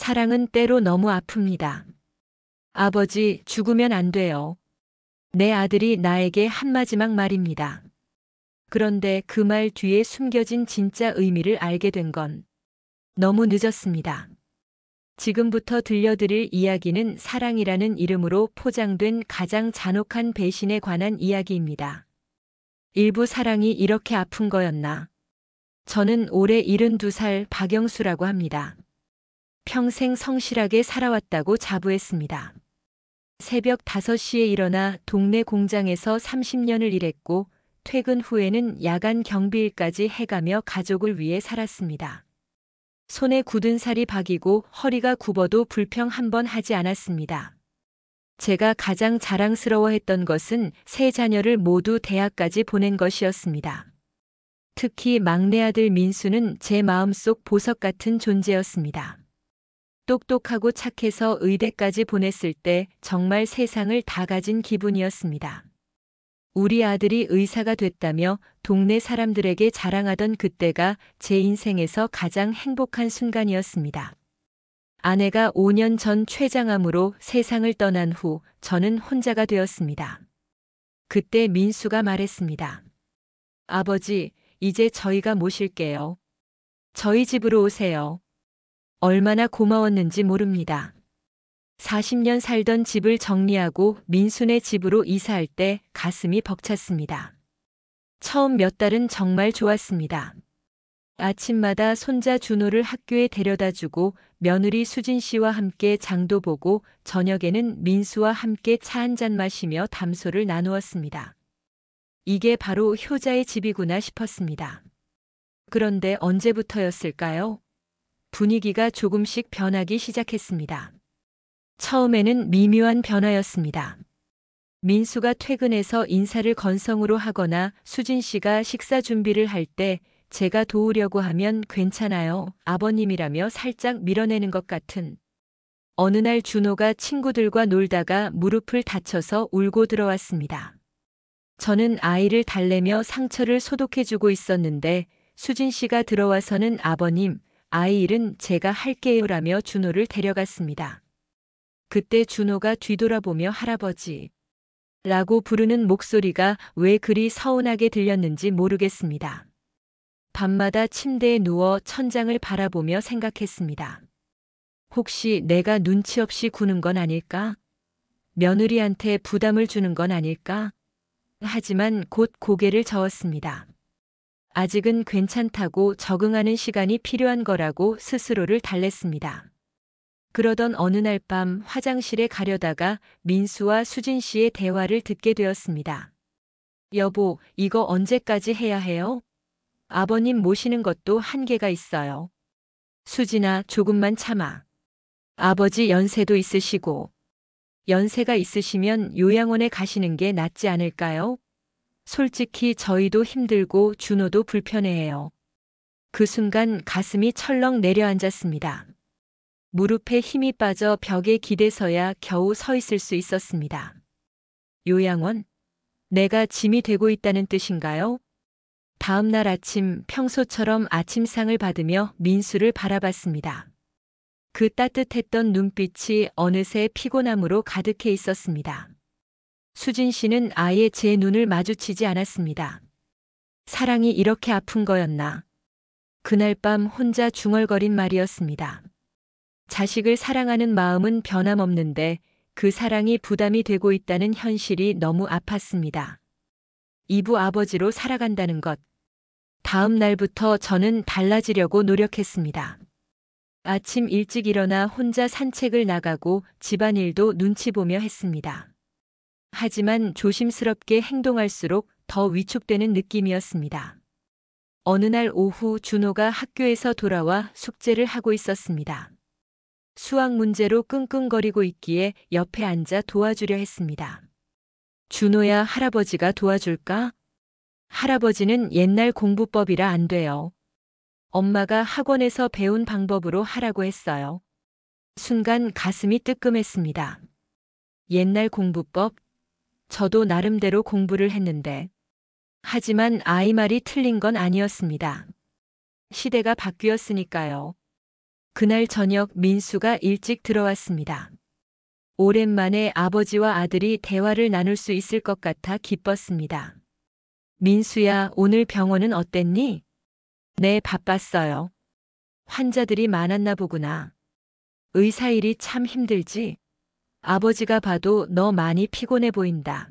사랑은 때로 너무 아픕니다. 아버지, 죽으면 안 돼요. 내 아들이 나에게 한 마지막 말입니다. 그런데 그 말 뒤에 숨겨진 진짜 의미를 알게 된 건 너무 늦었습니다. 지금부터 들려드릴 이야기는 사랑이라는 이름으로 포장된 가장 잔혹한 배신에 관한 이야기입니다. 일부 사랑이 이렇게 아픈 거였나? 저는 올해 72살 박영수라고 합니다. 평생 성실하게 살아왔다고 자부했습니다. 새벽 5시에 일어나 동네 공장에서 30년을 일했고 퇴근 후에는 야간 경비일까지 해가며 가족을 위해 살았습니다. 손에 굳은 살이 박이고 허리가 굽어도 불평 한 번 하지 않았습니다. 제가 가장 자랑스러워했던 것은 세 자녀를 모두 대학까지 보낸 것이었습니다. 특히 막내 아들 민수는 제 마음속 보석 같은 존재였습니다. 똑똑하고 착해서 의대까지 보냈을 때 정말 세상을 다 가진 기분이었습니다. 우리 아들이 의사가 됐다며 동네 사람들에게 자랑하던 그때가 제 인생에서 가장 행복한 순간이었습니다. 아내가 5년 전 췌장암으로 세상을 떠난 후 저는 혼자가 되었습니다. 그때 민수가 말했습니다. 아버지, 이제 저희가 모실게요. 저희 집으로 오세요. 얼마나 고마웠는지 모릅니다. 40년 살던 집을 정리하고 민수네 집으로 이사할 때 가슴이 벅찼습니다. 처음 몇 달은 정말 좋았습니다. 아침마다 손자 준호를 학교에 데려다 주고 며느리 수진 씨와 함께 장도 보고 저녁에는 민수와 함께 차 한잔 마시며 담소를 나누었습니다. 이게 바로 효자의 집이구나 싶었습니다. 그런데 언제부터였을까요? 분위기가 조금씩 변하기 시작했습니다. 처음에는 미묘한 변화였습니다. 민수가 퇴근해서 인사를 건성으로 하거나 수진 씨가 식사 준비를 할 때 제가 도우려고 하면 괜찮아요, 아버님이라며 살짝 밀어내는 것 같은. 어느 날 준호가 친구들과 놀다가 무릎을 다쳐서 울고 들어왔습니다. 저는 아이를 달래며 상처를 소독해주고 있었는데 수진 씨가 들어와서는 아버님, 아이 일은 제가 할게요라며 준호를 데려갔습니다. 그때 준호가 뒤돌아보며 할아버지 라고 부르는 목소리가 왜 그리 서운하게 들렸는지 모르겠습니다. 밤마다 침대에 누워 천장을 바라보며 생각했습니다. 혹시 내가 눈치 없이 구는 건 아닐까? 며느리한테 부담을 주는 건 아닐까? 하지만 곧 고개를 저었습니다. 아직은 괜찮다고 적응하는 시간이 필요한 거라고 스스로를 달랬습니다. 그러던 어느 날 밤 화장실에 가려다가 민수와 수진 씨의 대화를 듣게 되었습니다. 여보, 이거 언제까지 해야 해요? 아버님 모시는 것도 한계가 있어요. 수진아, 조금만 참아. 아버지 연세도 있으시고. 연세가 있으시면 요양원에 가시는 게 낫지 않을까요? 솔직히 저희도 힘들고 준호도 불편해해요. 그 순간 가슴이 철렁 내려앉았습니다. 무릎에 힘이 빠져 벽에 기대서야 겨우 서 있을 수 있었습니다. 요양원? 내가 짐이 되고 있다는 뜻인가요? 다음 날 아침 평소처럼 아침상을 받으며 민수를 바라봤습니다. 그 따뜻했던 눈빛이 어느새 피곤함으로 가득해 있었습니다. 수진 씨는 아예 제 눈을 마주치지 않았습니다. 사랑이 이렇게 아픈 거였나? 그날 밤 혼자 중얼거린 말이었습니다. 자식을 사랑하는 마음은 변함없는데 그 사랑이 부담이 되고 있다는 현실이 너무 아팠습니다. 이부 아버지로 살아간다는 것. 다음 날부터 저는 달라지려고 노력했습니다. 아침 일찍 일어나 혼자 산책을 나가고 집안일도 눈치 보며 했습니다. 하지만 조심스럽게 행동할수록 더 위축되는 느낌이었습니다. 어느 날 오후 준호가 학교에서 돌아와 숙제를 하고 있었습니다. 수학 문제로 끙끙거리고 있기에 옆에 앉아 도와주려 했습니다. 준호야, 할아버지가 도와줄까? 할아버지는 옛날 공부법이라 안 돼요. 엄마가 학원에서 배운 방법으로 하라고 했어요. 순간 가슴이 뜨끔했습니다. 옛날 공부법? 저도 나름대로 공부를 했는데. 하지만 아이 말이 틀린 건 아니었습니다. 시대가 바뀌었으니까요. 그날 저녁 민수가 일찍 들어왔습니다. 오랜만에 아버지와 아들이 대화를 나눌 수 있을 것 같아 기뻤습니다. 민수야, 오늘 병원은 어땠니? 네, 바빴어요. 환자들이 많았나 보구나. 의사 일이 참 힘들지? 아버지가 봐도 너 많이 피곤해 보인다.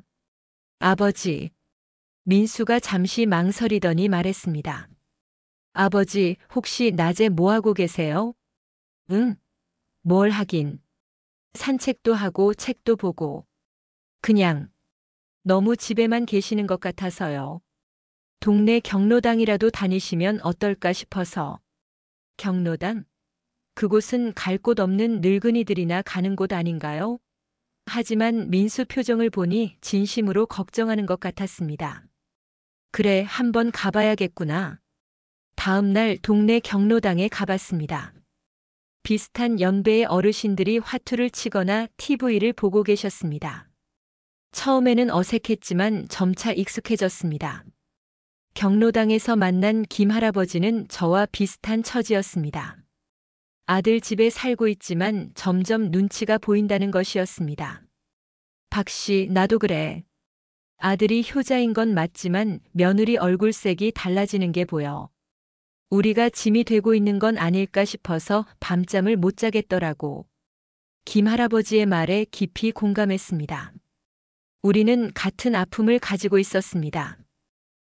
아버지. 민수가 잠시 망설이더니 말했습니다. 아버지, 혹시 낮에 뭐 하고 계세요? 응, 뭘 하긴. 산책도 하고 책도 보고. 그냥 너무 집에만 계시는 것 같아서요. 동네 경로당이라도 다니시면 어떨까 싶어서. 경로당? 그곳은 갈 곳 없는 늙은이들이나 가는 곳 아닌가요? 하지만 민수 표정을 보니 진심으로 걱정하는 것 같았습니다. 그래, 한번 가봐야겠구나. 다음 날 동네 경로당에 가봤습니다. 비슷한 연배의 어르신들이 화투를 치거나 TV를 보고 계셨습니다. 처음에는 어색했지만 점차 익숙해졌습니다. 경로당에서 만난 김 할아버지는 저와 비슷한 처지였습니다. 아들 집에 살고 있지만 점점 눈치가 보인다는 것이었습니다. 박씨, 나도 그래. 아들이 효자인 건 맞지만 며느리 얼굴색이 달라지는 게 보여. 우리가 짐이 되고 있는 건 아닐까 싶어서 밤잠을 못 자겠더라고. 김 할아버지의 말에 깊이 공감했습니다. 우리는 같은 아픔을 가지고 있었습니다.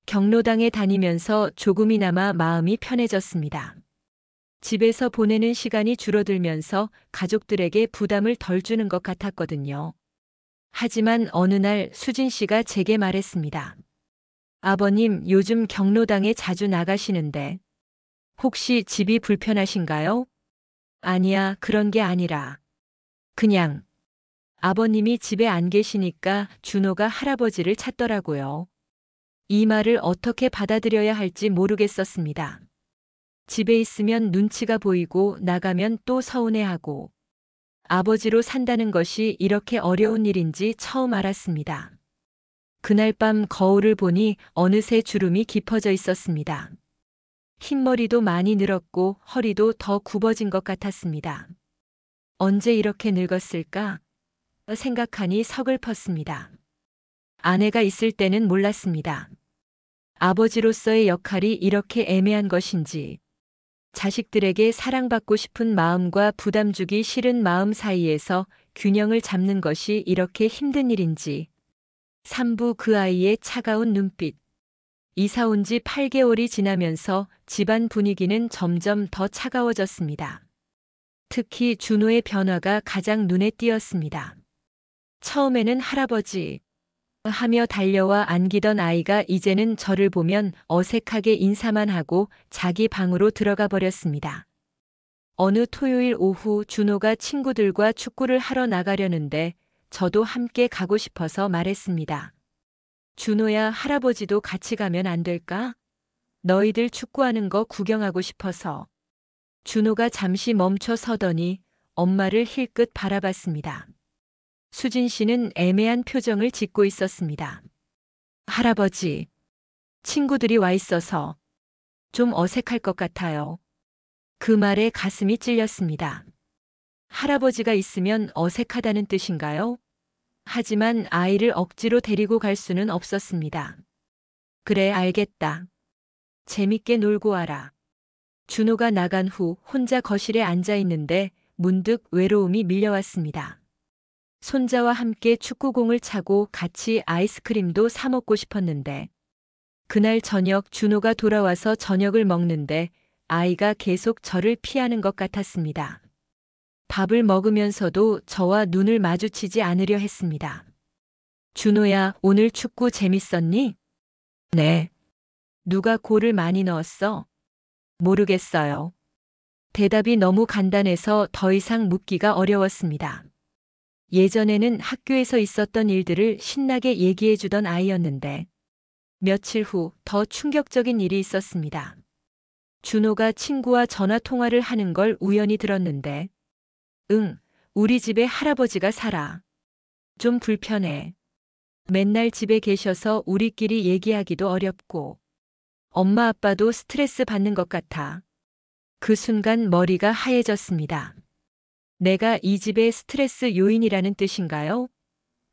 경로당에 다니면서 조금이나마 마음이 편해졌습니다. 집에서 보내는 시간이 줄어들면서 가족들에게 부담을 덜 주는 것 같았거든요. 하지만 어느 날 수진 씨가 제게 말했습니다. 아버님, 요즘 경로당에 자주 나가시는데 혹시 집이 불편하신가요? 아니야, 그런 게 아니라. 그냥 아버님이 집에 안 계시니까 준호가 할아버지를 찾더라고요. 이 말을 어떻게 받아들여야 할지 모르겠었습니다. 집에 있으면 눈치가 보이고 나가면 또 서운해하고 아버지로 산다는 것이 이렇게 어려운 일인지 처음 알았습니다. 그날 밤 거울을 보니 어느새 주름이 깊어져 있었습니다. 흰머리도 많이 늘었고 허리도 더 굽어진 것 같았습니다. 언제 이렇게 늙었을까? 생각하니 서글펐습니다. 아내가 있을 때는 몰랐습니다. 아버지로서의 역할이 이렇게 애매한 것인지, 자식들에게 사랑받고 싶은 마음과 부담 주기 싫은 마음 사이에서 균형을 잡는 것이 이렇게 힘든 일인지. 3부 그 아이의 차가운 눈빛. 이사 온 지 8개월이 지나면서 집안 분위기는 점점 더 차가워졌습니다. 특히 준호의 변화가 가장 눈에 띄었습니다. 처음에는 할아버지 하며 달려와 안기던 아이가 이제는 저를 보면 어색하게 인사만 하고 자기 방으로 들어가 버렸습니다. 어느 토요일 오후 준호가 친구들과 축구를 하러 나가려는데 저도 함께 가고 싶어서 말했습니다. 준호야, 할아버지도 같이 가면 안 될까? 너희들 축구하는 거 구경하고 싶어서. 준호가 잠시 멈춰 서더니 엄마를 힐끗 바라봤습니다. 수진 씨는 애매한 표정을 짓고 있었습니다. 할아버지, 친구들이 와 있어서 좀 어색할 것 같아요. 그 말에 가슴이 찔렸습니다. 할아버지가 있으면 어색하다는 뜻인가요? 하지만 아이를 억지로 데리고 갈 수는 없었습니다. 그래, 알겠다. 재밌게 놀고 와라. 준호가 나간 후 혼자 거실에 앉아 있는데 문득 외로움이 밀려왔습니다. 손자와 함께 축구공을 차고 같이 아이스크림도 사 먹고 싶었는데 그날 저녁 준호가 돌아와서 저녁을 먹는데 아이가 계속 저를 피하는 것 같았습니다. 밥을 먹으면서도 저와 눈을 마주치지 않으려 했습니다. 준호야, 오늘 축구 재밌었니? 네. 누가 골을 많이 넣었어? 모르겠어요. 대답이 너무 간단해서 더 이상 묻기가 어려웠습니다. 예전에는 학교에서 있었던 일들을 신나게 얘기해 주던 아이였는데 며칠 후 더 충격적인 일이 있었습니다. 준호가 친구와 전화 통화를 하는 걸 우연히 들었는데 응, 우리 집에 할아버지가 살아. 좀 불편해. 맨날 집에 계셔서 우리끼리 얘기하기도 어렵고 엄마 아빠도 스트레스 받는 것 같아. 그 순간 머리가 하얘졌습니다. 내가 이 집의 스트레스 요인이라는 뜻인가요?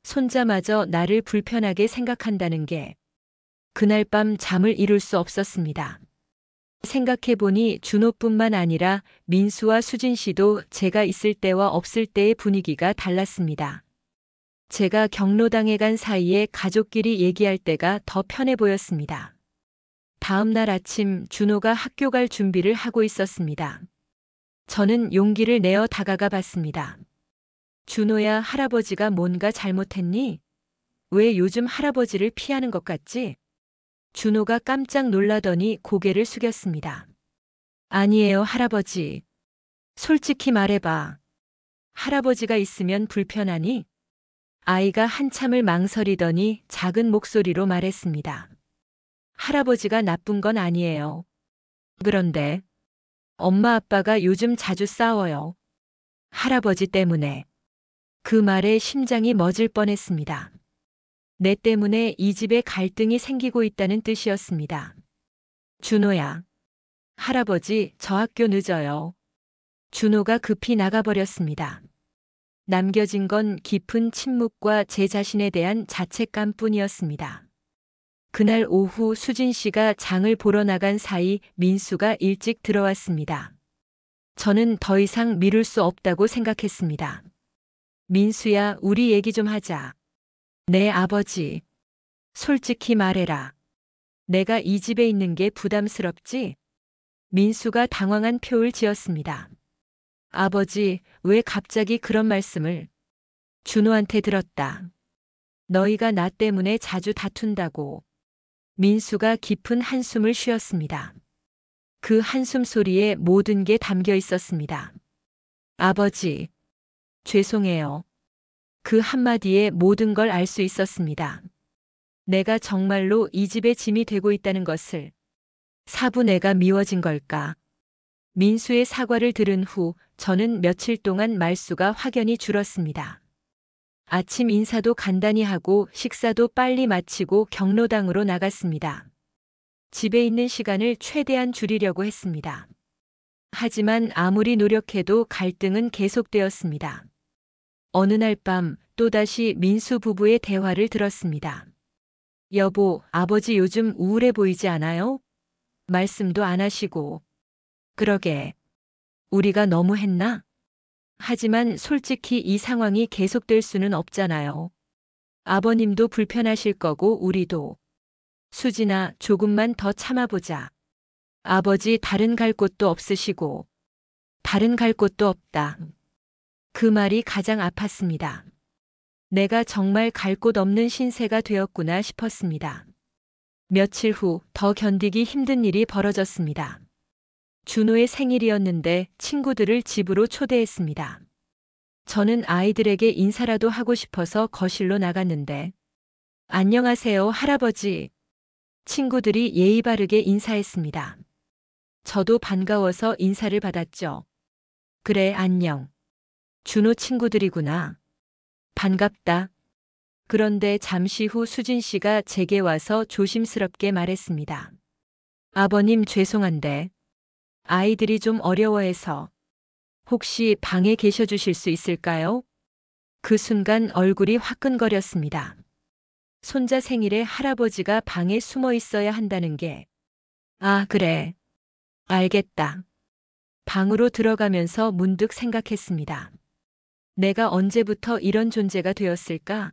손자마저 나를 불편하게 생각한다는 게 그날 밤 잠을 이룰 수 없었습니다. 생각해보니 준호뿐만 아니라 민수와 수진 씨도 제가 있을 때와 없을 때의 분위기가 달랐습니다. 제가 경로당에 간 사이에 가족끼리 얘기할 때가 더 편해 보였습니다. 다음 날 아침 준호가 학교 갈 준비를 하고 있었습니다. 저는 용기를 내어 다가가 봤습니다. 준호야, 할아버지가 뭔가 잘못했니? 왜 요즘 할아버지를 피하는 것 같지? 준호가 깜짝 놀라더니 고개를 숙였습니다. 아니에요, 할아버지. 솔직히 말해봐. 할아버지가 있으면 불편하니? 아이가 한참을 망설이더니 작은 목소리로 말했습니다. 할아버지가 나쁜 건 아니에요. 그런데 엄마 아빠가 요즘 자주 싸워요. 할아버지 때문에. 그 말에 심장이 멎을 뻔했습니다. 내 때문에 이 집에 갈등이 생기고 있다는 뜻이었습니다. 준호야. 할아버지, 저 학교 늦어요. 준호가 급히 나가버렸습니다. 남겨진 건 깊은 침묵과 제 자신에 대한 자책감뿐이었습니다. 그날 오후 수진 씨가 장을 보러 나간 사이 민수가 일찍 들어왔습니다. 저는 더 이상 미룰 수 없다고 생각했습니다. 민수야, 우리 얘기 좀 하자. 네, 아버지. 솔직히 말해라. 내가 이 집에 있는 게 부담스럽지? 민수가 당황한 표를 지었습니다. 아버지, 왜 갑자기 그런 말씀을? 준호한테 들었다. 너희가 나 때문에 자주 다툰다고. 민수가 깊은 한숨을 쉬었습니다. 그 한숨 소리에 모든 게 담겨 있었습니다. 아버지, 죄송해요. 그 한마디에 모든 걸 알 수 있었습니다. 내가 정말로 이 집의 짐이 되고 있다는 것을. 사부 내가 미워진 걸까? 민수의 사과를 들은 후 저는 며칠 동안 말수가 확연히 줄었습니다. 아침 인사도 간단히 하고 식사도 빨리 마치고 경로당으로 나갔습니다. 집에 있는 시간을 최대한 줄이려고 했습니다. 하지만 아무리 노력해도 갈등은 계속되었습니다. 어느 날 밤 또다시 민수 부부의 대화를 들었습니다. 여보, 아버지 요즘 우울해 보이지 않아요? 말씀도 안 하시고. 그러게. 우리가 너무 했나? 하지만 솔직히 이 상황이 계속될 수는 없잖아요. 아버님도 불편하실 거고 우리도. 수진아, 조금만 더 참아보자. 아버지 다른 갈 곳도 없으시고. 다른 갈 곳도 없다. 그 말이 가장 아팠습니다. 내가 정말 갈 곳 없는 신세가 되었구나 싶었습니다. 며칠 후 더 견디기 힘든 일이 벌어졌습니다. 준호의 생일이었는데 친구들을 집으로 초대했습니다. 저는 아이들에게 인사라도 하고 싶어서 거실로 나갔는데, 안녕하세요, 할아버지. 친구들이 예의 바르게 인사했습니다. 저도 반가워서 인사를 받았죠. 그래, 안녕. 준호 친구들이구나. 반갑다. 그런데 잠시 후 수진 씨가 제게 와서 조심스럽게 말했습니다. 아버님 죄송한데 아이들이 좀 어려워해서 혹시 방에 계셔 주실 수 있을까요? 그 순간 얼굴이 화끈거렸습니다. 손자 생일에 할아버지가 방에 숨어 있어야 한다는 게. 아, 그래. 알겠다. 방으로 들어가면서 문득 생각했습니다. 내가 언제부터 이런 존재가 되었을까?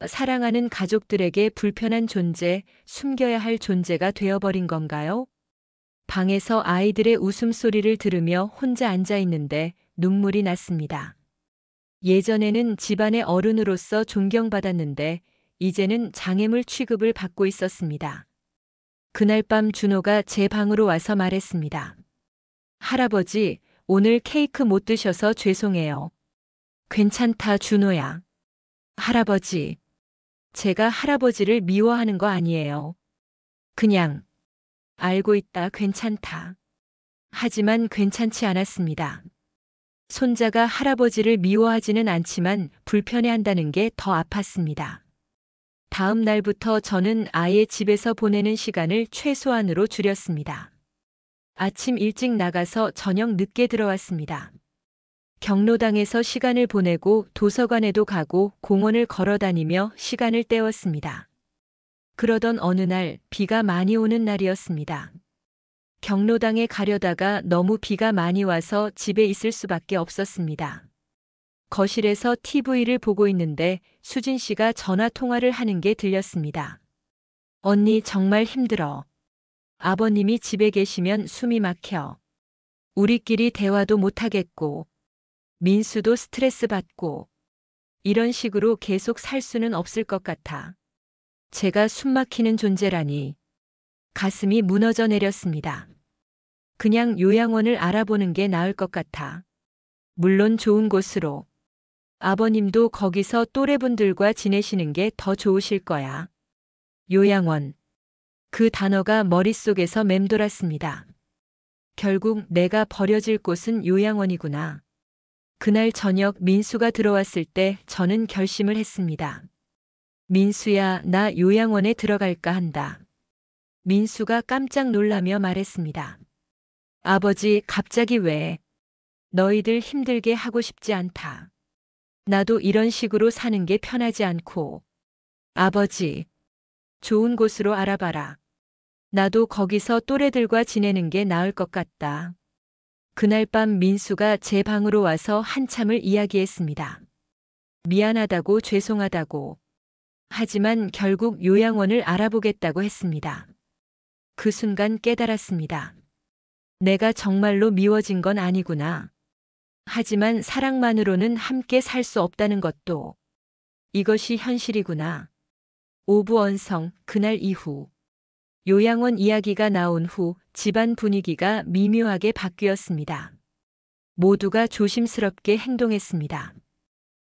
사랑하는 가족들에게 불편한 존재, 숨겨야 할 존재가 되어버린 건가요? 방에서 아이들의 웃음소리를 들으며 혼자 앉아 있는데 눈물이 났습니다. 예전에는 집안의 어른으로서 존경받았는데 이제는 장애물 취급을 받고 있었습니다. 그날 밤 준호가 제 방으로 와서 말했습니다. 할아버지, 오늘 케이크 못 드셔서 죄송해요. 괜찮다, 준호야. 할아버지, 제가 할아버지를 미워하는 거 아니에요. 그냥 알고 있다, 괜찮다. 하지만 괜찮지 않았습니다. 손자가 할아버지를 미워하지는 않지만 불편해한다는 게 더 아팠습니다. 다음 날부터 저는 아예 집에서 보내는 시간을 최소한으로 줄였습니다. 아침 일찍 나가서 저녁 늦게 들어왔습니다. 경로당에서 시간을 보내고 도서관에도 가고 공원을 걸어 다니며 시간을 때웠습니다. 그러던 어느 날 비가 많이 오는 날이었습니다. 경로당에 가려다가 너무 비가 많이 와서 집에 있을 수밖에 없었습니다. 거실에서 TV를 보고 있는데 수진 씨가 전화 통화를 하는 게 들렸습니다. 언니 정말 힘들어. 아버님이 집에 계시면 숨이 막혀. 우리끼리 대화도 못하겠고, 민수도 스트레스 받고, 이런 식으로 계속 살 수는 없을 것 같아. 제가 숨 막히는 존재라니. 가슴이 무너져 내렸습니다. 그냥 요양원을 알아보는 게 나을 것 같아. 물론 좋은 곳으로. 아버님도 거기서 또래분들과 지내시는 게 더 좋으실 거야. 요양원. 그 단어가 머릿속에서 맴돌았습니다. 결국 내가 버려질 곳은 요양원이구나. 그날 저녁 민수가 들어왔을 때 저는 결심을 했습니다. 민수야, 나 요양원에 들어갈까 한다. 민수가 깜짝 놀라며 말했습니다. 아버지, 갑자기 왜? 너희들 힘들게 하고 싶지 않다. 나도 이런 식으로 사는 게 편하지 않고. 아버지, 좋은 곳으로 알아봐라. 나도 거기서 또래들과 지내는 게 나을 것 같다. 그날 밤 민수가 제 방으로 와서 한참을 이야기했습니다. 미안하다고 죄송하다고. 하지만 결국 요양원을 알아보겠다고 했습니다. 그 순간 깨달았습니다. 내가 정말로 미워진 건 아니구나. 하지만 사랑만으로는 함께 살 수 없다는 것도. 이것이 현실이구나. 오부언성, 그날 이후. 요양원 이야기가 나온 후 집안 분위기가 미묘하게 바뀌었습니다. 모두가 조심스럽게 행동했습니다.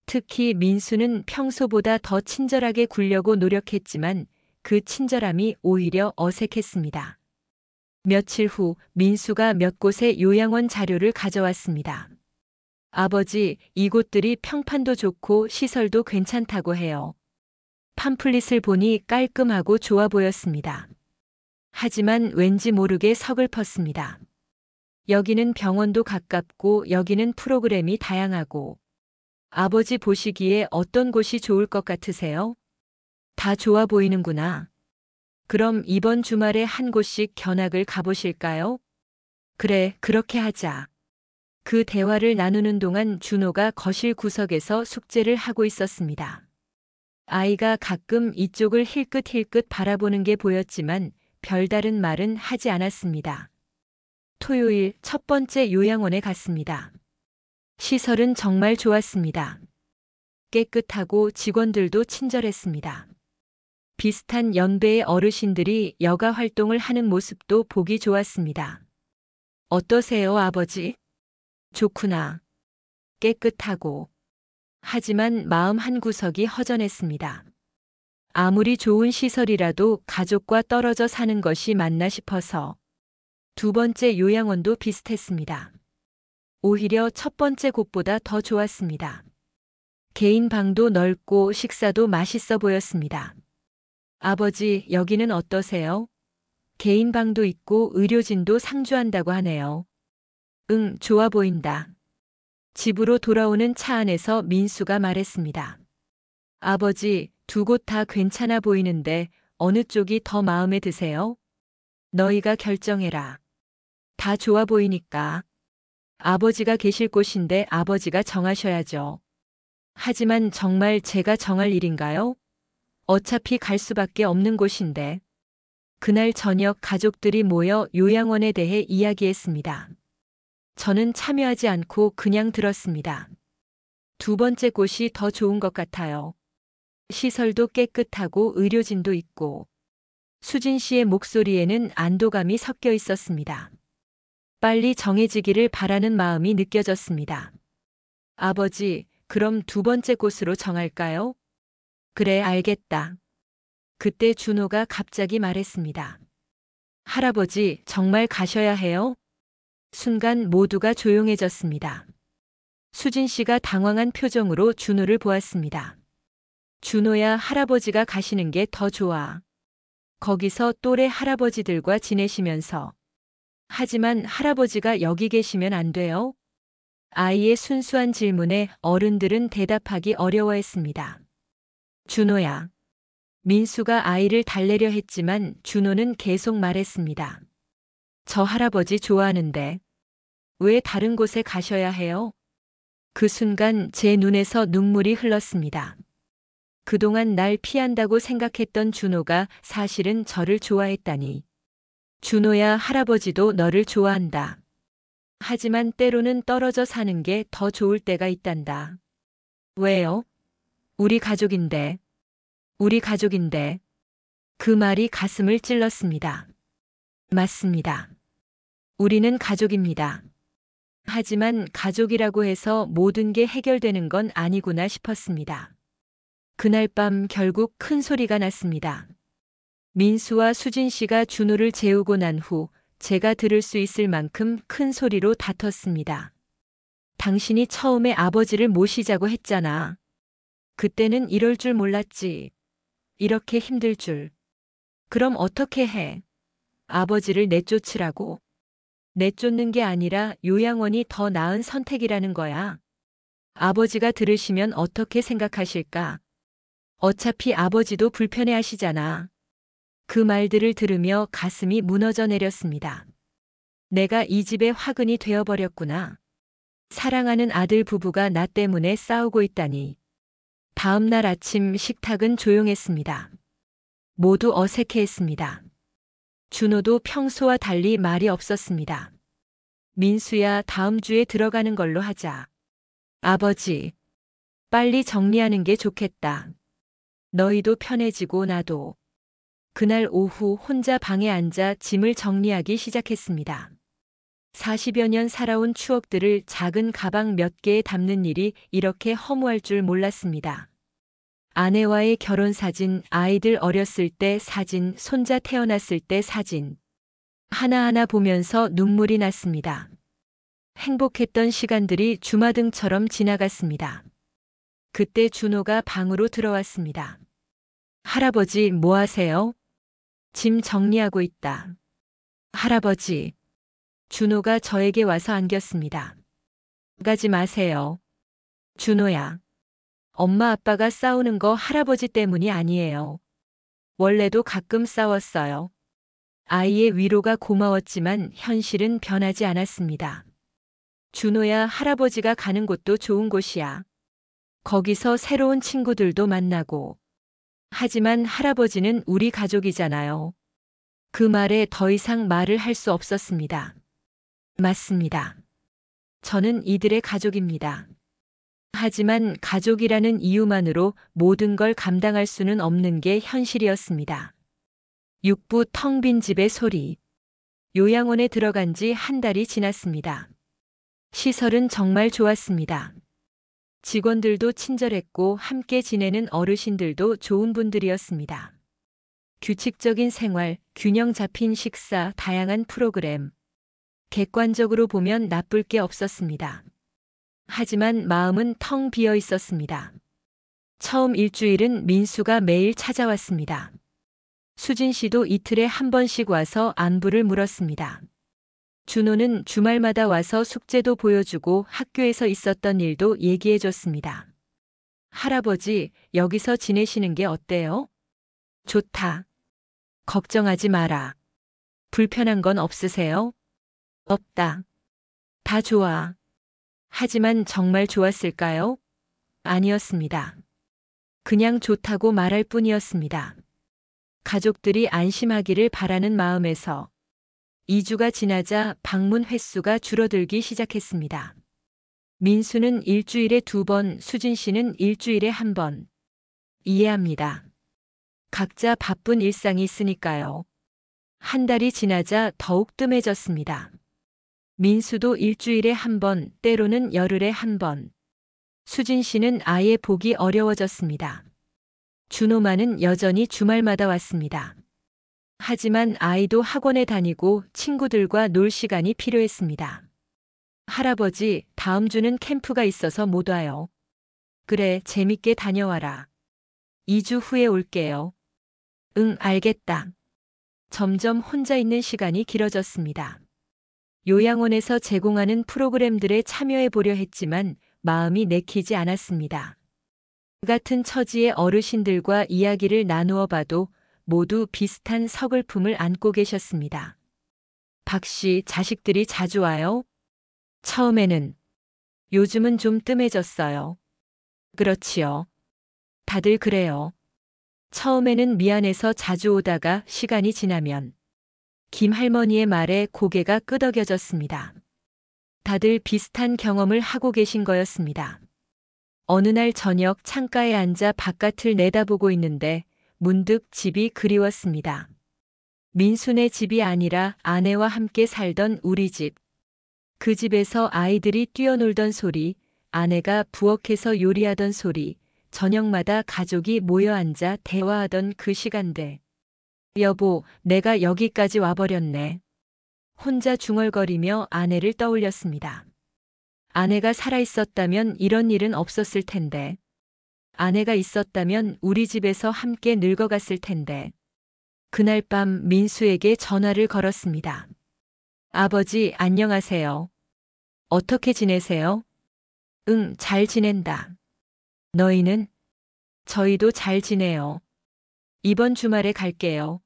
특히 민수는 평소보다 더 친절하게 굴려고 노력했지만 그 친절함이 오히려 어색했습니다. 며칠 후 민수가 몇 곳의 요양원 자료를 가져왔습니다. 아버지, 이곳들이 평판도 좋고 시설도 괜찮다고 해요. 팜플릿을 보니 깔끔하고 좋아 보였습니다. 하지만 왠지 모르게 서글펐습니다. 여기는 병원도 가깝고 여기는 프로그램이 다양하고. 아버지 보시기에 어떤 곳이 좋을 것 같으세요? 다 좋아 보이는구나. 그럼 이번 주말에 한 곳씩 견학을 가보실까요? 그래, 그렇게 하자. 그 대화를 나누는 동안 준호가 거실 구석에서 숙제를 하고 있었습니다. 아이가 가끔 이쪽을 힐끗힐끗 바라보는 게 보였지만 별다른 말은 하지 않았습니다. 토요일 첫 번째 요양원에 갔습니다. 시설은 정말 좋았습니다. 깨끗하고 직원들도 친절했습니다. 비슷한 연배의 어르신들이 여가 활동을 하는 모습도 보기 좋았습니다. 어떠세요, 아버지? 좋구나. 깨끗하고. 하지만 마음 한구석이 허전했습니다. 아무리 좋은 시설이라도 가족과 떨어져 사는 것이 맞나 싶어서. 두 번째 요양원도 비슷했습니다. 오히려 첫 번째 곳보다 더 좋았습니다. 개인 방도 넓고 식사도 맛있어 보였습니다. 아버지, 여기는 어떠세요? 개인 방도 있고 의료진도 상주한다고 하네요. 응, 좋아 보인다. 집으로 돌아오는 차 안에서 민수가 말했습니다. 아버지, 두 곳 다 괜찮아 보이는데 어느 쪽이 더 마음에 드세요? 너희가 결정해라. 다 좋아 보이니까. 아버지가 계실 곳인데 아버지가 정하셔야죠. 하지만 정말 제가 정할 일인가요? 어차피 갈 수밖에 없는 곳인데. 그날 저녁 가족들이 모여 요양원에 대해 이야기했습니다. 저는 참여하지 않고 그냥 들었습니다. 두 번째 곳이 더 좋은 것 같아요. 시설도 깨끗하고 의료진도 있고. 수진 씨의 목소리에는 안도감이 섞여 있었습니다. 빨리 정해지기를 바라는 마음이 느껴졌습니다. 아버지, 그럼 두 번째 곳으로 정할까요? 그래, 알겠다. 그때 준호가 갑자기 말했습니다. 할아버지, 정말 가셔야 해요? 순간 모두가 조용해졌습니다. 수진 씨가 당황한 표정으로 준호를 보았습니다. 준호야, 할아버지가 가시는 게 더 좋아. 거기서 또래 할아버지들과 지내시면서. 하지만 할아버지가 여기 계시면 안 돼요? 아이의 순수한 질문에 어른들은 대답하기 어려워했습니다. 준호야. 민수가 아이를 달래려 했지만 준호는 계속 말했습니다. 저 할아버지 좋아하는데 왜 다른 곳에 가셔야 해요? 그 순간 제 눈에서 눈물이 흘렀습니다. 그동안 날 피한다고 생각했던 준호가 사실은 저를 좋아했다니. 준호야, 할아버지도 너를 좋아한다. 하지만 때로는 떨어져 사는 게 더 좋을 때가 있단다. 왜요? 우리 가족인데. 우리 가족인데. 그 말이 가슴을 찔렀습니다. 맞습니다. 우리는 가족입니다. 하지만 가족이라고 해서 모든 게 해결되는 건 아니구나 싶었습니다. 그날 밤 결국 큰 소리가 났습니다. 민수와 수진 씨가 준호를 재우고 난 후 제가 들을 수 있을 만큼 큰 소리로 다퉜습니다. 당신이 처음에 아버지를 모시자고 했잖아. 그때는 이럴 줄 몰랐지. 이렇게 힘들 줄. 그럼 어떻게 해? 아버지를 내쫓으라고. 내쫓는 게 아니라 요양원이 더 나은 선택이라는 거야. 아버지가 들으시면 어떻게 생각하실까? 어차피 아버지도 불편해 하시잖아. 그 말들을 들으며 가슴이 무너져 내렸습니다. 내가 이 집의 화근이 되어버렸구나. 사랑하는 아들 부부가 나 때문에 싸우고 있다니. 다음 날 아침 식탁은 조용했습니다. 모두 어색해했습니다. 준호도 평소와 달리 말이 없었습니다. 민수야, 다음 주에 들어가는 걸로 하자. 아버지, 빨리 정리하는 게 좋겠다. 너희도 편해지고 나도. 그날 오후 혼자 방에 앉아 짐을 정리하기 시작했습니다. 40여 년 살아온 추억들을 작은 가방 몇 개에 담는 일이 이렇게 허무할 줄 몰랐습니다. 아내와의 결혼 사진, 아이들 어렸을 때 사진, 손자 태어났을 때 사진. 하나하나 보면서 눈물이 났습니다. 행복했던 시간들이 주마등처럼 지나갔습니다. 그때 준호가 방으로 들어왔습니다. 할아버지, 뭐 하세요? 짐 정리하고 있다. 할아버지. 준호가 저에게 와서 안겼습니다. 가지 마세요. 준호야. 엄마 아빠가 싸우는 거 할아버지 때문이 아니에요. 원래도 가끔 싸웠어요. 아이의 위로가 고마웠지만 현실은 변하지 않았습니다. 준호야, 할아버지가 가는 곳도 좋은 곳이야. 거기서 새로운 친구들도 만나고. 하지만 할아버지는 우리 가족이잖아요. 그 말에 더 이상 말을 할 수 없었습니다. 맞습니다. 저는 이들의 가족입니다. 하지만 가족이라는 이유만으로 모든 걸 감당할 수는 없는 게 현실이었습니다. 6부 텅 빈 집의 소리. 요양원에 들어간 지 한 달이 지났습니다. 시설은 정말 좋았습니다. 직원들도 친절했고 함께 지내는 어르신들도 좋은 분들이었습니다. 규칙적인 생활, 균형 잡힌 식사, 다양한 프로그램. 객관적으로 보면 나쁠 게 없었습니다. 하지만 마음은 텅 비어 있었습니다. 처음 일주일은 민수가 매일 찾아왔습니다. 수진 씨도 이틀에 한 번씩 와서 안부를 물었습니다. 준호는 주말마다 와서 숙제도 보여주고 학교에서 있었던 일도 얘기해 줬습니다. 할아버지, 여기서 지내시는 게 어때요? 좋다. 걱정하지 마라. 불편한 건 없으세요? 없다. 다 좋아. 하지만 정말 좋았을까요? 아니었습니다. 그냥 좋다고 말할 뿐이었습니다. 가족들이 안심하기를 바라는 마음에서 2주가 지나자 방문 횟수가 줄어들기 시작했습니다. 민수는 일주일에 2번, 수진 씨는 일주일에 1번. 이해합니다. 각자 바쁜 일상이 있으니까요. 한 달이 지나자 더욱 뜸해졌습니다. 민수도 일주일에 1번, 때로는 열흘에 1번. 수진 씨는 아예 보기 어려워졌습니다. 준호만은 여전히 주말마다 왔습니다. 하지만 아이도 학원에 다니고 친구들과 놀 시간이 필요했습니다. 할아버지, 다음 주는 캠프가 있어서 못 와요. 그래, 재밌게 다녀와라. 2주 후에 올게요. 응, 알겠다. 점점 혼자 있는 시간이 길어졌습니다. 요양원에서 제공하는 프로그램들에 참여해 보려 했지만 마음이 내키지 않았습니다. 같은 처지의 어르신들과 이야기를 나누어 봐도 모두 비슷한 서글픔을 안고 계셨습니다. 박 씨, 자식들이 자주 와요? 처음에는. 요즘은 좀 뜸해졌어요. 그렇지요. 다들 그래요. 처음에는 미안해서 자주 오다가 시간이 지나면. 김 할머니의 말에 고개가 끄덕여졌습니다. 다들 비슷한 경험을 하고 계신 거였습니다. 어느 날 저녁 창가에 앉아 바깥을 내다보고 있는데 문득 집이 그리웠습니다. 민수네 집이 아니라 아내와 함께 살던 우리 집. 그 집에서 아이들이 뛰어놀던 소리, 아내가 부엌에서 요리하던 소리, 저녁마다 가족이 모여 앉아 대화하던 그 시간들. 여보, 내가 여기까지 와버렸네. 혼자 중얼거리며 아내를 떠올렸습니다. 아내가 살아있었다면 이런 일은 없었을 텐데. 아내가 있었다면 우리 집에서 함께 늙어갔을 텐데. 그날 밤 민수에게 전화를 걸었습니다. 아버지, 안녕하세요. 어떻게 지내세요? 응, 잘 지낸다. 너희는? 저희도 잘 지내요. 이번 주말에 갈게요.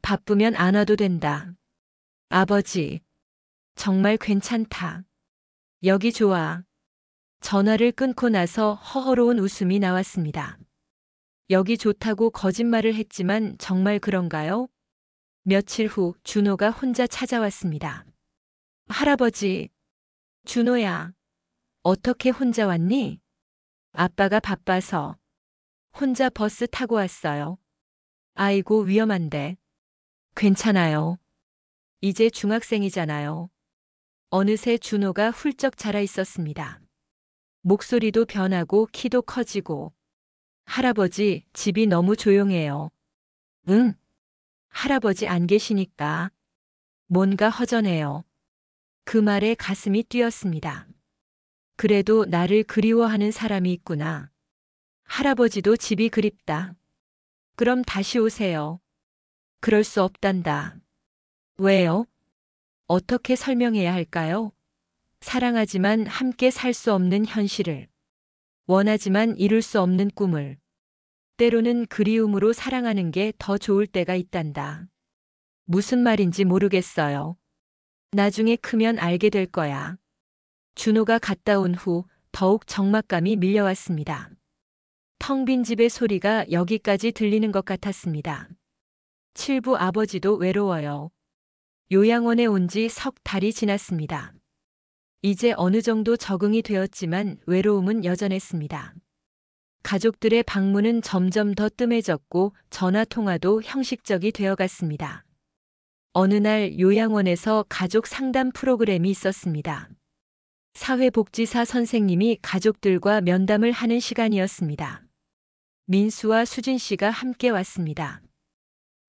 바쁘면 안 와도 된다. 아버지, 정말 괜찮다. 여기 좋아. 전화를 끊고 나서 허허로운 웃음이 나왔습니다. 여기 좋다고 거짓말을 했지만 정말 그런가요? 며칠 후 준호가 혼자 찾아왔습니다. 할아버지, 준호야, 어떻게 혼자 왔니? 아빠가 바빠서. 혼자 버스 타고 왔어요. 아이고, 위험한데. 괜찮아요. 이제 중학생이잖아요. 어느새 준호가 훌쩍 자라 있었습니다. 목소리도 변하고 키도 커지고. 할아버지, 집이 너무 조용해요. 응? 할아버지 안 계시니까. 뭔가 허전해요. 그 말에 가슴이 뛰었습니다. 그래도 나를 그리워하는 사람이 있구나. 할아버지도 집이 그립다. 그럼 다시 오세요. 그럴 수 없단다. 왜요? 어떻게 설명해야 할까요? 사랑하지만 함께 살 수 없는 현실을. 원하지만 이룰 수 없는 꿈을. 때로는 그리움으로 사랑하는 게 더 좋을 때가 있단다. 무슨 말인지 모르겠어요. 나중에 크면 알게 될 거야. 준호가 갔다 온 후 더욱 적막감이 밀려왔습니다. 텅 빈 집의 소리가 여기까지 들리는 것 같았습니다. 칠부 아버지도 외로워요. 요양원에 온 지 석 달이 지났습니다. 이제 어느 정도 적응이 되었지만 외로움은 여전했습니다. 가족들의 방문은 점점 더 뜸해졌고 전화 통화도 형식적이 되어갔습니다. 어느 날 요양원에서 가족 상담 프로그램이 있었습니다. 사회복지사 선생님이 가족들과 면담을 하는 시간이었습니다. 민수와 수진 씨가 함께 왔습니다.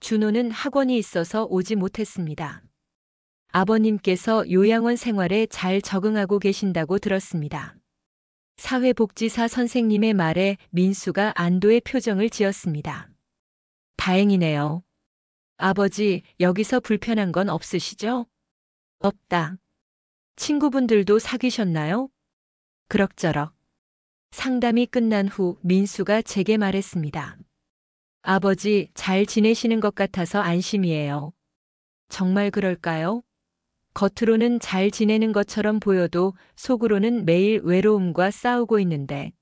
준호는 학원이 있어서 오지 못했습니다. 아버님께서 요양원 생활에 잘 적응하고 계신다고 들었습니다. 사회복지사 선생님의 말에 민수가 안도의 표정을 지었습니다. 다행이네요. 아버지, 여기서 불편한 건 없으시죠? 없다. 친구분들도 사귀셨나요? 그럭저럭. 상담이 끝난 후 민수가 제게 말했습니다. 아버지, 잘 지내시는 것 같아서 안심이에요. 정말 그럴까요? 겉으로는 잘 지내는 것처럼 보여도 속으로는 매일 외로움과 싸우고 있는데.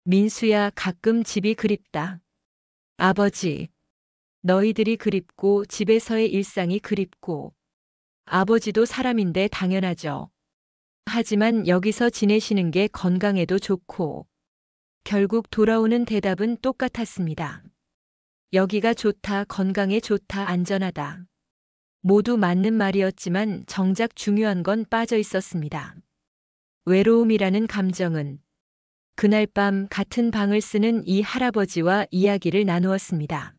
민수야, 가끔 집이 그립다. 아버지, 너희들이 그립고 집에서의 일상이 그립고. 아버지도 사람인데 당연하죠. 하지만 여기서 지내시는 게 건강에도 좋고. 결국 돌아오는 대답은 똑같았습니다. 여기가 좋다, 건강에 좋다, 안전하다. 모두 맞는 말이었지만 정작 중요한 건 빠져 있었습니다. 외로움이라는 감정은. 그날 밤 같은 방을 쓰는 이 할아버지와 이야기를 나누었습니다.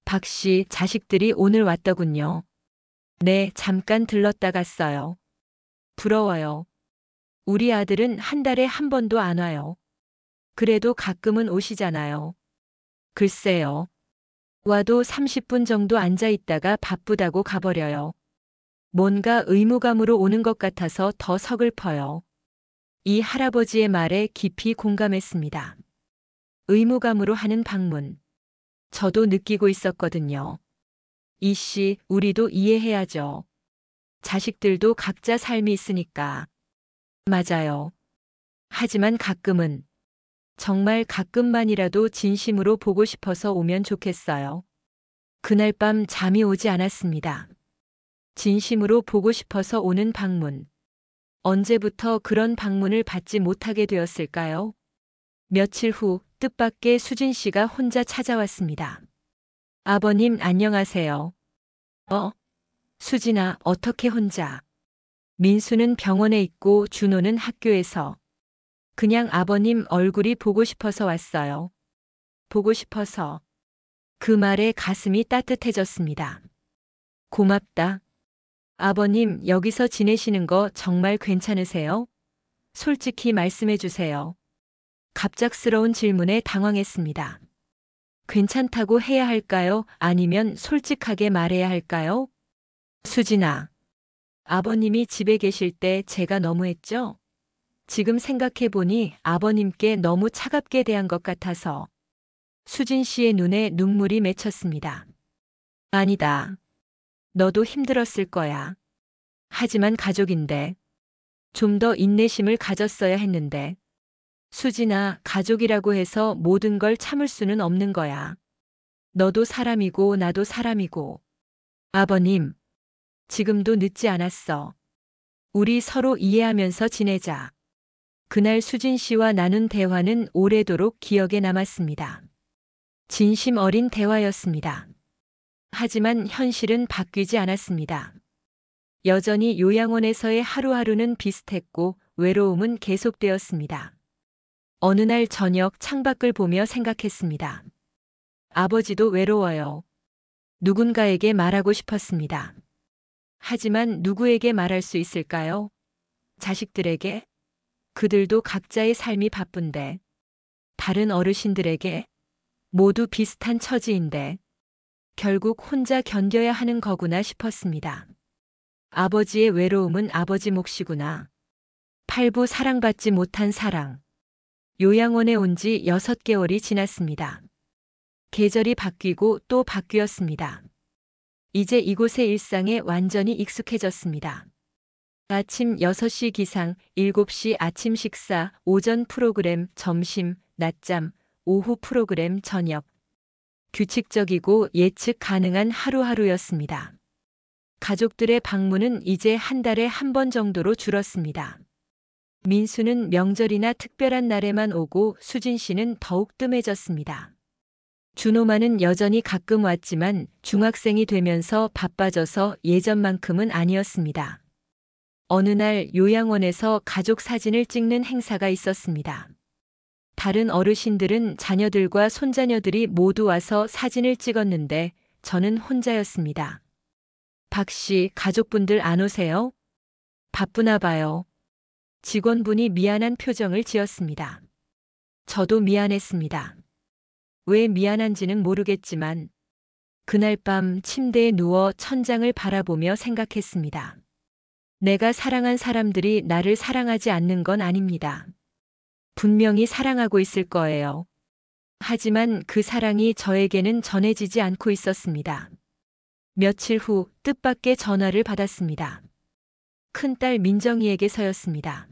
박 씨, 자식들이 오늘 왔더군요. 네, 잠깐 들렀다 갔어요. 부러워요. 우리 아들은 한 달에 한 번도 안 와요. 그래도 가끔은 오시잖아요. 글쎄요. 와도 30분 정도 앉아 있다가 바쁘다고 가버려요. 뭔가 의무감으로 오는 것 같아서 더 서글퍼요. 이 할아버지의 말에 깊이 공감했습니다. 의무감으로 하는 방문. 저도 느끼고 있었거든요. 이씨, 우리도 이해해야죠. 자식들도 각자 삶이 있으니까. 맞아요. 하지만 가끔은, 정말 가끔만이라도 진심으로 보고 싶어서 오면 좋겠어요. 그날 밤 잠이 오지 않았습니다. 진심으로 보고 싶어서 오는 방문. 언제부터 그런 방문을 받지 못하게 되었을까요? 며칠 후 뜻밖의 수진 씨가 혼자 찾아왔습니다. 아버님 안녕하세요. 수진아, 어떻게 혼자? 민수는 병원에 있고 준호는 학교에서. 그냥 아버님 얼굴이 보고 싶어서 왔어요. 보고 싶어서. 그 말에 가슴이 따뜻해졌습니다. 고맙다. 아버님, 여기서 지내시는 거 정말 괜찮으세요? 솔직히 말씀해 주세요. 갑작스러운 질문에 당황했습니다. 괜찮다고 해야 할까요? 아니면 솔직하게 말해야 할까요? 수진아, 아버님이 집에 계실 때 제가 너무했죠? 지금 생각해 보니 아버님께 너무 차갑게 대한 것 같아서. 수진 씨의 눈에 눈물이 맺혔습니다. 아니다. 너도 힘들었을 거야. 하지만 가족인데. 좀 더 인내심을 가졌어야 했는데. 수진아, 가족이라고 해서 모든 걸 참을 수는 없는 거야. 너도 사람이고 나도 사람이고. 아버님, 지금도 늦지 않았어. 우리 서로 이해하면서 지내자. 그날 수진 씨와 나눈 대화는 오래도록 기억에 남았습니다. 진심 어린 대화였습니다. 하지만 현실은 바뀌지 않았습니다. 여전히 요양원에서의 하루하루는 비슷했고 외로움은 계속되었습니다. 어느 날 저녁 창밖을 보며 생각했습니다. 아버지도 외로워요. 누군가에게 말하고 싶었습니다. 하지만 누구에게 말할 수 있을까요? 자식들에게? 그들도 각자의 삶이 바쁜데. 다른 어르신들에게? 모두 비슷한 처지인데. 결국 혼자 견뎌야 하는 거구나 싶었습니다. 아버지의 외로움은 아버지 몫이구나. 팔부 사랑받지 못한 사랑. 요양원에 온 지 6개월이 지났습니다. 계절이 바뀌고 또 바뀌었습니다. 이제 이곳의 일상에 완전히 익숙해졌습니다. 아침 6시 기상, 7시 아침 식사, 오전 프로그램, 점심, 낮잠, 오후 프로그램, 저녁. 규칙적이고 예측 가능한 하루하루였습니다. 가족들의 방문은 이제 한 달에 한 번 정도로 줄었습니다. 민수는 명절이나 특별한 날에만 오고 수진 씨는 더욱 뜸해졌습니다. 준호만은 여전히 가끔 왔지만 중학생이 되면서 바빠져서 예전만큼은 아니었습니다. 어느 날 요양원에서 가족 사진을 찍는 행사가 있었습니다. 다른 어르신들은 자녀들과 손자녀들이 모두 와서 사진을 찍었는데 저는 혼자였습니다. 박 씨, 가족분들 안 오세요? 바쁘나 봐요. 직원분이 미안한 표정을 지었습니다. 저도 미안했습니다. 왜 미안한지는 모르겠지만 그날 밤 침대에 누워 천장을 바라보며 생각했습니다. 내가 사랑한 사람들이 나를 사랑하지 않는 건 아닙니다. 분명히 사랑하고 있을 거예요. 하지만 그 사랑이 저에게는 전해지지 않고 있었습니다. 며칠 후 뜻밖의 전화를 받았습니다. 큰딸 민정이에게서였습니다.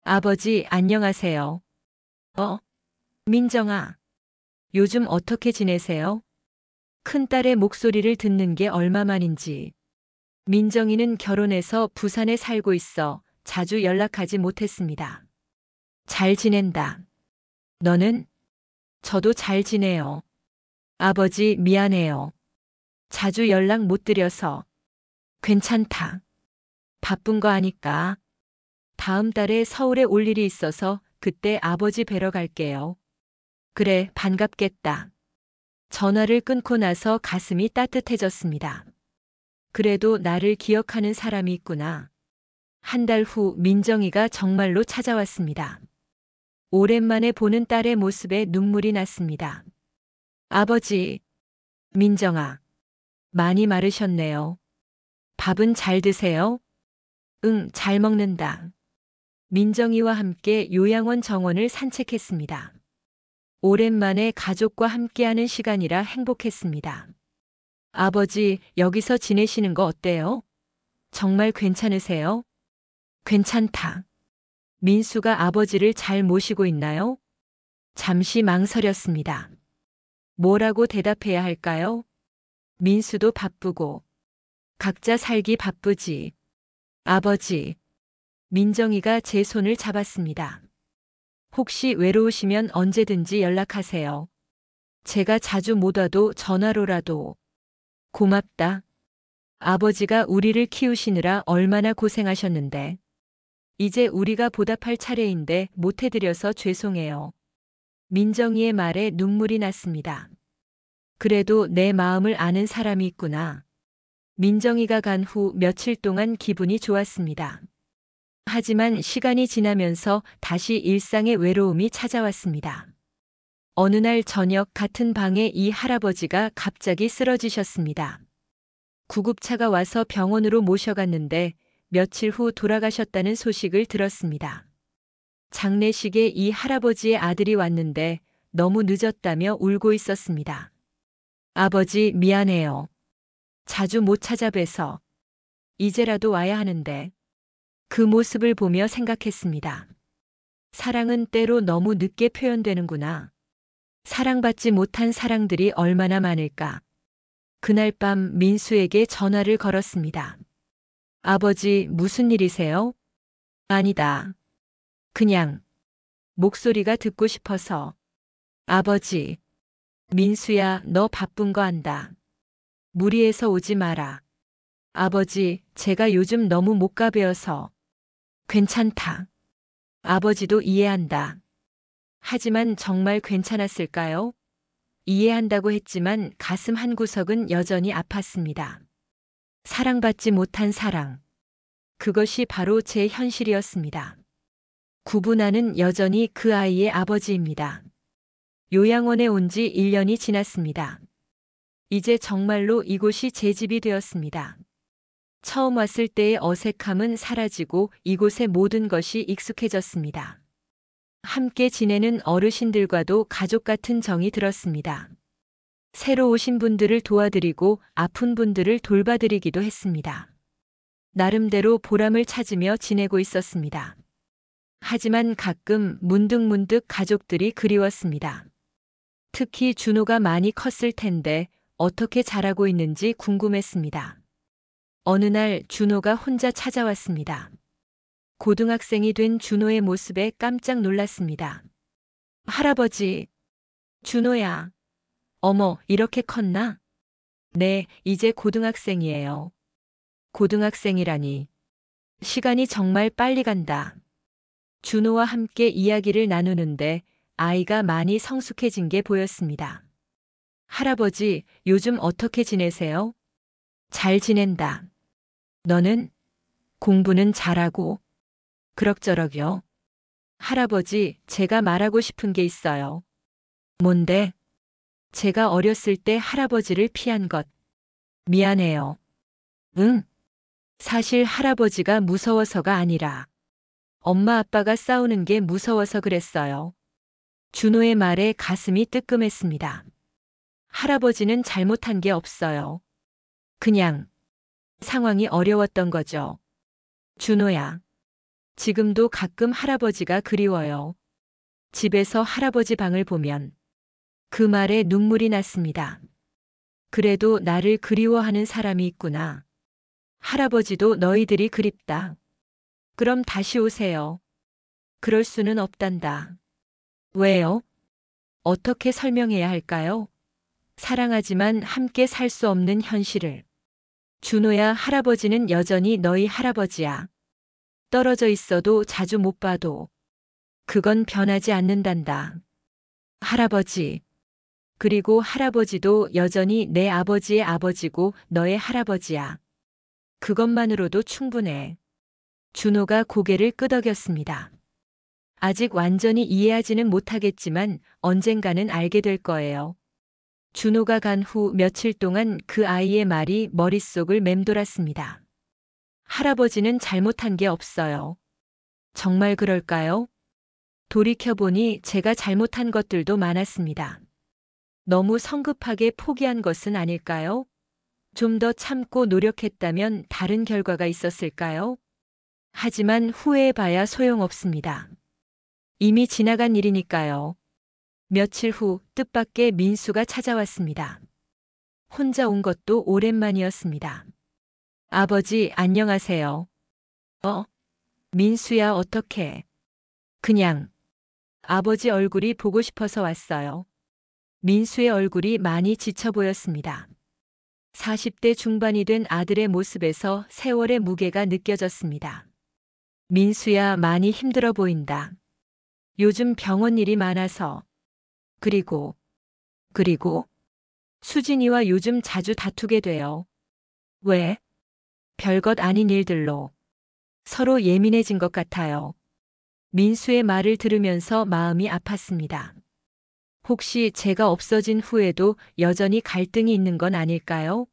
아버지, 안녕하세요. 민정아. 요즘 어떻게 지내세요? 큰딸의 목소리를 듣는 게 얼마만인지. 민정이는 결혼해서 부산에 살고 있어 자주 연락하지 못했습니다. 잘 지낸다. 너는? 저도 잘 지내요. 아버지, 미안해요. 자주 연락 못 드려서. 괜찮다. 바쁜 거 아니까. 다음 달에 서울에 올 일이 있어서 그때 아버지 뵈러 갈게요. 그래, 반갑겠다. 전화를 끊고 나서 가슴이 따뜻해졌습니다. 그래도 나를 기억하는 사람이 있구나. 한 달 후 민정이가 정말로 찾아왔습니다. 오랜만에 보는 딸의 모습에 눈물이 났습니다. 아버지, 민정아, 많이 마르셨네요. 밥은 잘 드세요? 응, 잘 먹는다. 민정이와 함께 요양원 정원을 산책했습니다. 오랜만에 가족과 함께하는 시간이라 행복했습니다. 아버지, 여기서 지내시는 거 어때요? 정말 괜찮으세요? 괜찮다. 민수가 아버지를 잘 모시고 있나요? 잠시 망설였습니다. 뭐라고 대답해야 할까요? 민수도 바쁘고 각자 살기 바쁘지. 아버지. 민정이가 제 손을 잡았습니다. 혹시 외로우시면 언제든지 연락하세요. 제가 자주 못 와도 전화로라도. 고맙다. 아버지가 우리를 키우시느라 얼마나 고생하셨는데. 이제 우리가 보답할 차례인데 못해드려서 죄송해요. 민정이의 말에 눈물이 났습니다. 그래도 내 마음을 아는 사람이 있구나. 민정이가 간 후 며칠 동안 기분이 좋았습니다. 하지만 시간이 지나면서 다시 일상의 외로움이 찾아왔습니다. 어느 날 저녁 같은 방에 이 할아버지가 갑자기 쓰러지셨습니다. 구급차가 와서 병원으로 모셔갔는데 며칠 후 돌아가셨다는 소식을 들었습니다. 장례식에 이 할아버지의 아들이 왔는데 너무 늦었다며 울고 있었습니다. 아버지, 미안해요. 자주 못 찾아뵈서. 이제라도 와야 하는데. 그 모습을 보며 생각했습니다. 사랑은 때로 너무 늦게 표현되는구나. 사랑받지 못한 사랑들이 얼마나 많을까. 그날 밤 민수에게 전화를 걸었습니다. 아버지, 무슨 일이세요? 아니다. 그냥 목소리가 듣고 싶어서. 아버지. 민수야, 너 바쁜 거 안다. 무리해서 오지 마라. 아버지, 제가 요즘 너무 못 가뵈어서. 괜찮다. 아버지도 이해한다. 하지만 정말 괜찮았을까요? 이해한다고 했지만 가슴 한구석은 여전히 아팠습니다. 사랑받지 못한 사랑. 그것이 바로 제 현실이었습니다. 구분하는 여전히 그 아이의 아버지입니다. 요양원에 온 지 1년이 지났습니다. 이제 정말로 이곳이 제 집이 되었습니다. 처음 왔을 때의 어색함은 사라지고 이곳의 모든 것이 익숙해졌습니다. 함께 지내는 어르신들과도 가족 같은 정이 들었습니다. 새로 오신 분들을 도와드리고 아픈 분들을 돌봐드리기도 했습니다. 나름대로 보람을 찾으며 지내고 있었습니다. 하지만 가끔 문득문득 가족들이 그리웠습니다. 특히 준호가 많이 컸을 텐데 어떻게 자라고 있는지 궁금했습니다. 어느 날 준호가 혼자 찾아왔습니다. 고등학생이 된 준호의 모습에 깜짝 놀랐습니다. 할아버지, 준호야. 어머, 이렇게 컸나? 네, 이제 고등학생이에요. 고등학생이라니. 시간이 정말 빨리 간다. 준호와 함께 이야기를 나누는데 아이가 많이 성숙해진 게 보였습니다. 할아버지, 요즘 어떻게 지내세요? 잘 지낸다. 너는? 공부는 잘하고. 그럭저럭요. 할아버지, 제가 말하고 싶은 게 있어요. 뭔데? 제가 어렸을 때 할아버지를 피한 것. 미안해요. 응? 사실 할아버지가 무서워서가 아니라 엄마 아빠가 싸우는 게 무서워서 그랬어요. 준호의 말에 가슴이 뜨끔했습니다. 할아버지는 잘못한 게 없어요. 그냥 상황이 어려웠던 거죠. 준호야. 지금도 가끔 할아버지가 그리워요. 집에서 할아버지 방을 보면 그 말에 눈물이 났습니다. 그래도 나를 그리워하는 사람이 있구나. 할아버지도 너희들이 그립다. 그럼 다시 오세요. 그럴 수는 없단다. 왜요? 어떻게 설명해야 할까요? 사랑하지만 함께 살 수 없는 현실을. 준호야, 할아버지는 여전히 너희 할아버지야. 떨어져 있어도 자주 못 봐도 그건 변하지 않는단다. 할아버지. 그리고 할아버지도 여전히 내 아버지의 아버지고 너의 할아버지야. 그것만으로도 충분해. 준호가 고개를 끄덕였습니다. 아직 완전히 이해하지는 못하겠지만 언젠가는 알게 될 거예요. 준호가 간 후 며칠 동안 그 아이의 말이 머릿속을 맴돌았습니다. 할아버지는 잘못한 게 없어요. 정말 그럴까요? 돌이켜보니 제가 잘못한 것들도 많았습니다. 너무 성급하게 포기한 것은 아닐까요? 좀 더 참고 노력했다면 다른 결과가 있었을까요? 하지만 후회해봐야 소용없습니다. 이미 지나간 일이니까요. 며칠 후 뜻밖의 민수가 찾아왔습니다. 혼자 온 것도 오랜만이었습니다. 아버지, 안녕하세요. 민수야, 어떡해. 그냥 아버지 얼굴이 보고 싶어서 왔어요. 민수의 얼굴이 많이 지쳐 보였습니다. 40대 중반이 된 아들의 모습에서 세월의 무게가 느껴졌습니다. 민수야, 많이 힘들어 보인다. 요즘 병원 일이 많아서. 그리고 수진이와 요즘 자주 다투게 돼요. 왜? 별것 아닌 일들로. 서로 예민해진 것 같아요. 민수의 말을 들으면서 마음이 아팠습니다. 혹시 제가 없어진 후에도 여전히 갈등이 있는 건 아닐까요?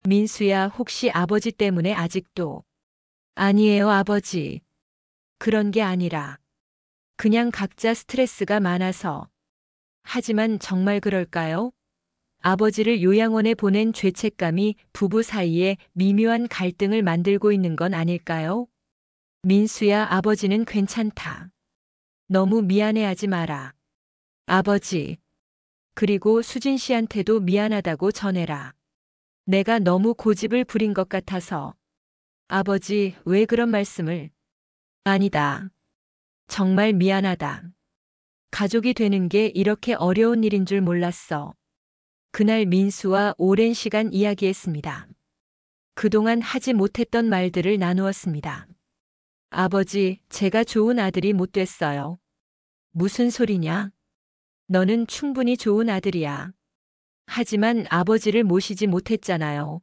민수야, 혹시 아버지 때문에 아직도. 아니에요, 아버지. 그런 게 아니라 그냥 각자 스트레스가 많아서. 하지만 정말 그럴까요? 아버지를 요양원에 보낸 죄책감이 부부 사이에 미묘한 갈등을 만들고 있는 건 아닐까요? 민수야, 아버지는 괜찮다. 너무 미안해하지 마라. 아버지. 그리고 수진 씨한테도 미안하다고 전해라. 내가 너무 고집을 부린 것 같아서. 아버지, 왜 그런 말씀을? 아니다. 정말 미안하다. 가족이 되는 게 이렇게 어려운 일인 줄 몰랐어. 그날 민수와 오랜 시간 이야기했습니다. 그동안 하지 못했던 말들을 나누었습니다. 아버지, 제가 좋은 아들이 못 됐어요. 무슨 소리냐? 너는 충분히 좋은 아들이야. 하지만 아버지를 모시지 못했잖아요.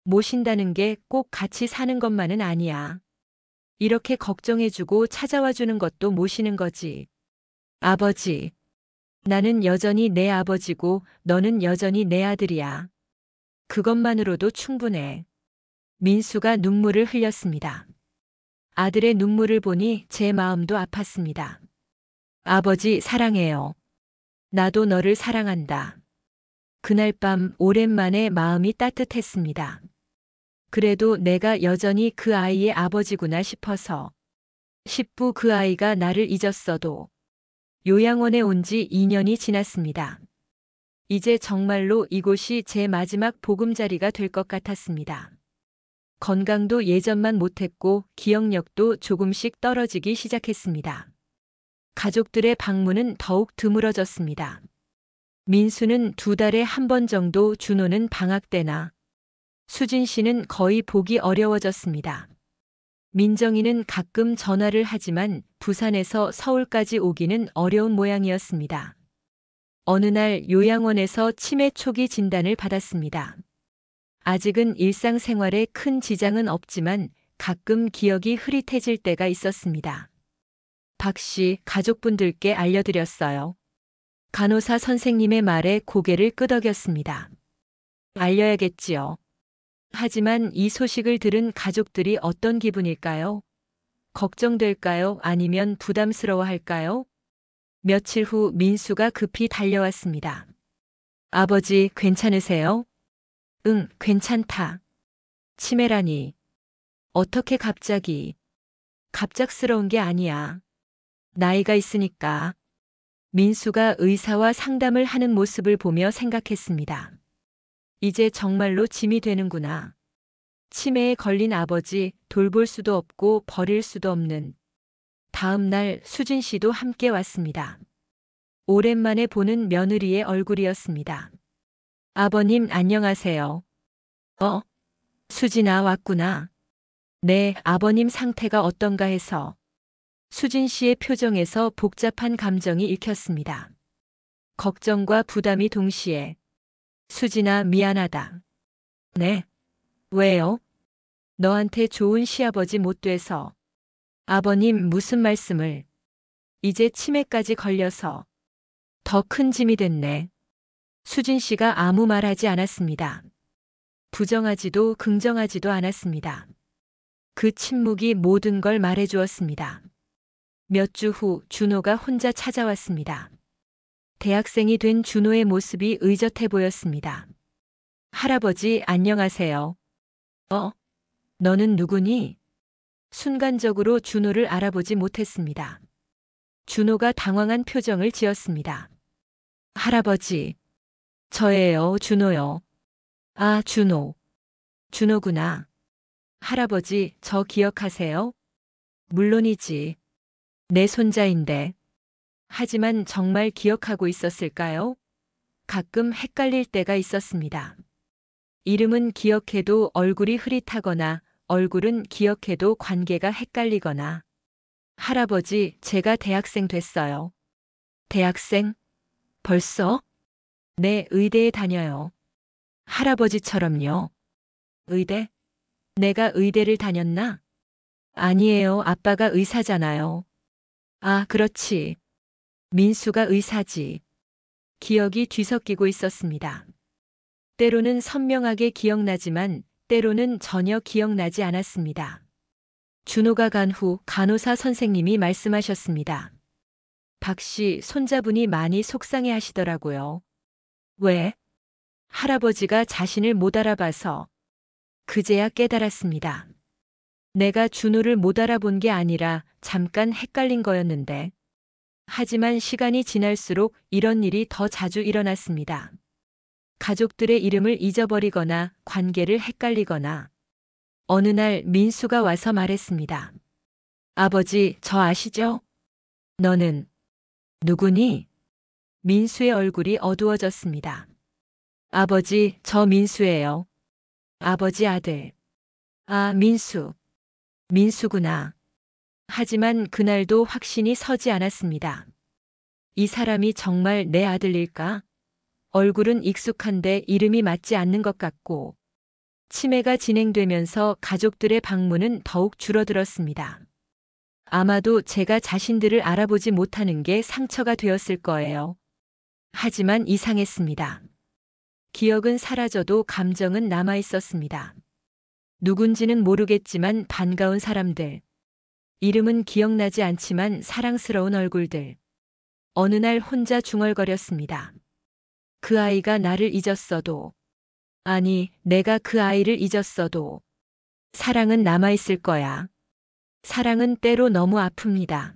모신다는 게 꼭 같이 사는 것만은 아니야. 이렇게 걱정해주고 찾아와 주는 것도 모시는 거지. 아버지. 나는 여전히 내 아버지고 너는 여전히 내 아들이야. 그것만으로도 충분해. 민수가 눈물을 흘렸습니다. 아들의 눈물을 보니 제 마음도 아팠습니다. 아버지, 사랑해요. 나도 너를 사랑한다. 그날 밤 오랜만에 마음이 따뜻했습니다. 그래도 내가 여전히 그 아이의 아버지구나 싶어서. 10부 그 아이가 나를 잊었어도. 요양원에 온 지 2년이 지났습니다. 이제 정말로 이곳이 제 마지막 보금자리가 될 것 같았습니다. 건강도 예전만 못했고 기억력도 조금씩 떨어지기 시작했습니다. 가족들의 방문은 더욱 드물어졌습니다. 민수는 2달에 한 번 정도 준호는 방학 때나 수진 씨는 거의 보기 어려워졌습니다. 민정이는 가끔 전화를 하지만 부산에서 서울까지 오기는 어려운 모양이었습니다. 어느 날 요양원에서 치매 초기 진단을 받았습니다. 아직은 일상생활에 큰 지장은 없지만 가끔 기억이 흐릿해질 때가 있었습니다. 박 씨, 가족분들께 알려드렸어요. 간호사 선생님의 말에 고개를 끄덕였습니다. 알려야겠지요. 하지만 이 소식을 들은 가족들이 어떤 기분일까요? 걱정될까요? 아니면 부담스러워할까요? 며칠 후 민수가 급히 달려왔습니다. 아버지, 괜찮으세요? 응, 괜찮다. 치매라니. 어떻게 갑자기. 갑작스러운 게 아니야. 나이가 있으니까. 민수가 의사와 상담을 하는 모습을 보며 생각했습니다. 이제 정말로 짐이 되는구나. 치매에 걸린 아버지, 돌볼 수도 없고 버릴 수도 없는. 다음 날 수진 씨도 함께 왔습니다. 오랜만에 보는 며느리의 얼굴이었습니다. 아버님, 안녕하세요. 수진아, 왔구나. 네, 아버님 상태가 어떤가 해서. 수진 씨의 표정에서 복잡한 감정이 읽혔습니다. 걱정과 부담이 동시에. 수진아, 미안하다. 네. 왜요? 너한테 좋은 시아버지 못 돼서. 아버님, 무슨 말씀을. 이제 치매까지 걸려서. 더 큰 짐이 됐네. 수진 씨가 아무 말 하지 않았습니다. 부정하지도 긍정하지도 않았습니다. 그 침묵이 모든 걸 말해주었습니다. 몇 주 후 준호가 혼자 찾아왔습니다. 대학생이 된 준호의 모습이 의젓해 보였습니다. 할아버지, 안녕하세요. 너는 누구니? 순간적으로 준호를 알아보지 못했습니다. 준호가 당황한 표정을 지었습니다. 할아버지, 저예요, 준호요. 아, 준호. 준호구나. 할아버지, 저 기억하세요? 물론이지. 내 손자인데. 하지만 정말 기억하고 있었을까요? 가끔 헷갈릴 때가 있었습니다. 이름은 기억해도 얼굴이 흐릿하거나 얼굴은 기억해도 관계가 헷갈리거나. 할아버지, 제가 대학생 됐어요. 대학생? 벌써? 네, 의대에 다녀요. 할아버지처럼요. 의대? 내가 의대를 다녔나? 아니에요, 아빠가 의사잖아요. 아, 그렇지. 민수가 의사지. 기억이 뒤섞이고 있었습니다. 때로는 선명하게 기억나지만 때로는 전혀 기억나지 않았습니다. 준호가 간 후 간호사 선생님이 말씀하셨습니다. 박 씨, 손자분이 많이 속상해 하시더라고요. 왜? 할아버지가 자신을 못 알아봐서. 그제야 깨달았습니다. 내가 준호를 못 알아본 게 아니라 잠깐 헷갈린 거였는데. 하지만 시간이 지날수록 이런 일이 더 자주 일어났습니다. 가족들의 이름을 잊어버리거나 관계를 헷갈리거나. 어느 날 민수가 와서 말했습니다. 아버지, 저 아시죠? 너는 누구니? 민수의 얼굴이 어두워졌습니다. 아버지, 저 민수예요. 아버지 아들. 아, 민수. 민수구나. 하지만 그날도 확신이 서지 않았습니다. 이 사람이 정말 내 아들일까? 얼굴은 익숙한데 이름이 맞지 않는 것 같고. 치매가 진행되면서 가족들의 방문은 더욱 줄어들었습니다. 아마도 제가 자신들을 알아보지 못하는 게 상처가 되었을 거예요. 하지만 이상했습니다. 기억은 사라져도 감정은 남아 있었습니다. 누군지는 모르겠지만 반가운 사람들. 이름은 기억나지 않지만 사랑스러운 얼굴들. 어느 날 혼자 중얼거렸습니다. 그 아이가 나를 잊었어도, 아니, 내가 그 아이를 잊었어도 사랑은 남아있을 거야. 사랑은 때로 너무 아픕니다.